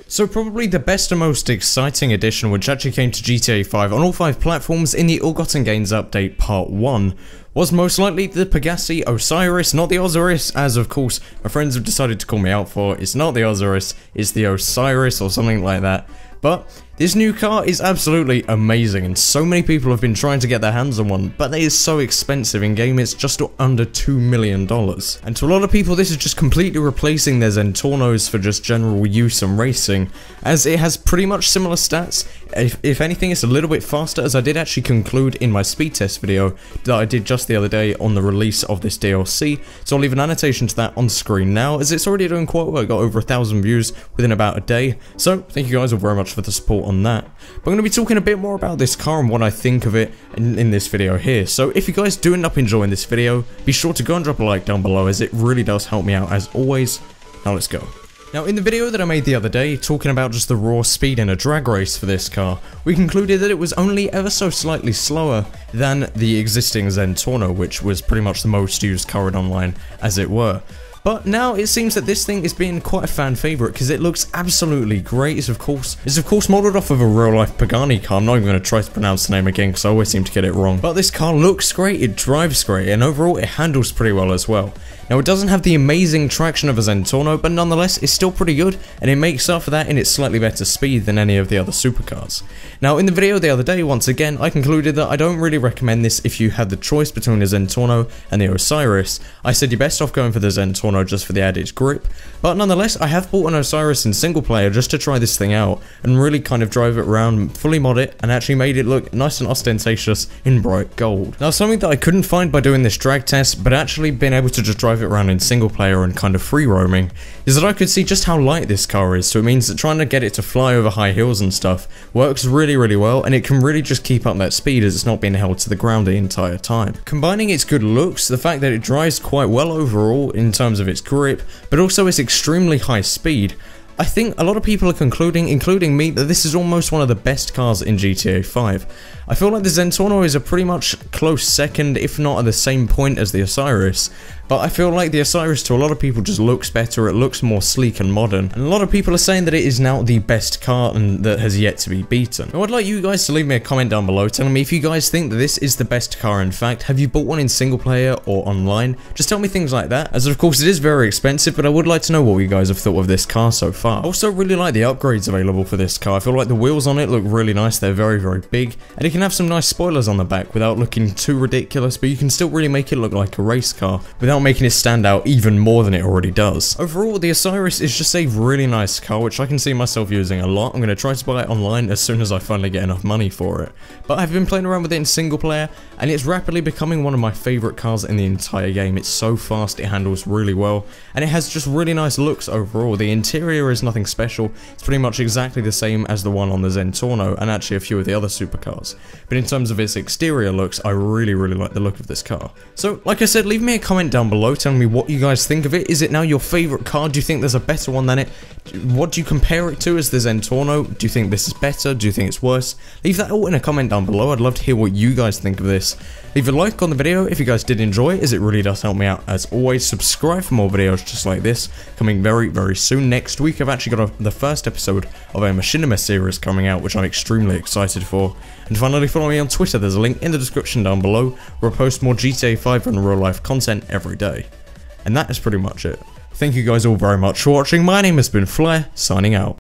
So probably the best and most exciting addition which actually came to GTA 5 on all 5 platforms in the Ill-Gotten Gains Update Part 1 was most likely the Pegassi Osiris, not the Osiris, as of course my friends have decided to call me out for. It's not the Osiris, it's the Osiris or something like that. But this new car is absolutely amazing, and so many people have been trying to get their hands on one, but it is so expensive in game. It's just under $2 million. And to a lot of people this is just completely replacing their Zentornos for just general use and racing, as it has pretty much similar stats. If anything, it's a little bit faster, as I did actually conclude in my speed test video that I did just the other day on the release of this DLC, so I'll leave an annotation to that on screen now, as it's already doing quite well. It got over 1,000 views within about a day, so thank you guys all very much for the support on that. But I'm going to be talking a bit more about this car and what I think of it in this video here. So if you guys do end up enjoying this video, be sure to go and drop a like down below, as it really does help me out as always. Now let's go. Now in the video that I made the other day, talking about just the raw speed in a drag race for this car, we concluded that it was only ever so slightly slower than the existing Zentorno, which was pretty much the most used car in online, as it were. But now it seems that this thing is being quite a fan favourite because it looks absolutely great. It's of course modelled off of a real-life Pagani car. I'm not even going to try to pronounce the name again because I always seem to get it wrong. But this car looks great, it drives great, and overall it handles pretty well as well. Now it doesn't have the amazing traction of a Zentorno, but nonetheless it's still pretty good, and it makes up for that in its slightly better speed than any of the other supercars. Now in the video the other day, once again, I concluded that I don't really recommend this if you had the choice between a Zentorno and the Osiris. I said you're best off going for the Zentorno just for the added grip, but nonetheless I have bought an Osiris in single player just to try this thing out and really kind of drive it around, fully mod it, and actually made it look nice and ostentatious in bright gold. Now something that I couldn't find by doing this drag test, but actually being able to just drive it around in single player and kind of free roaming, is that I could see just how light this car is. So it means that trying to get it to fly over high hills and stuff works really well, and it can really just keep up that speed as it's not being held to the ground the entire time. Combining its good looks, the fact that it drives quite well overall in terms of its grip, but also its extremely high speed, I think a lot of people are concluding, including me, that this is almost one of the best cars in GTA 5. I feel like the Zentorno is a pretty much close second, if not at the same point as the Osiris, but I feel like the Osiris to a lot of people just looks better, it looks more sleek and modern, and a lot of people are saying that it is now the best car and that has yet to be beaten. Now I'd like you guys to leave me a comment down below telling me if you guys think that this is the best car in fact. Have you bought one in single player or online? Just tell me things like that, as of course it is very expensive, but I would like to know what you guys have thought of this car so far. I also really like the upgrades available for this car. I feel like the wheels on it look really nice, they're very big, and it can have some nice spoilers on the back without looking too ridiculous, but you can still really make it look like a race car without making it stand out even more than it already does. Overall, the Osiris is just a really nice car, which I can see myself using a lot. I'm going to try to buy it online as soon as I finally get enough money for it. But I've been playing around with it in single player, and it's rapidly becoming one of my favourite cars in the entire game. It's so fast, it handles really well, and it has just really nice looks overall. The interior is nothing special, it's pretty much exactly the same as the one on the Zentorno, and actually a few of the other supercars. But in terms of its exterior looks, I really like the look of this car. So, like I said, leave me a comment down below telling me what you guys think of it. Is it now your favourite car? Do you think there's a better one than it? What do you compare it to as the Zentorno? Do you think this is better? Do you think it's worse? Leave that all in a comment down below. I'd love to hear what you guys think of this. Leave a like on the video if you guys did enjoy it, as it really does help me out. As always, subscribe for more videos just like this, coming very soon. Next week, I've actually got the first episode of a Machinima series coming out, which I'm extremely excited for. And finally, follow me on Twitter. There's a link in the description down below, where I post more GTA 5 and real life content every day. And that is pretty much it. Thank you guys all very much for watching. My name has been Flair, signing out.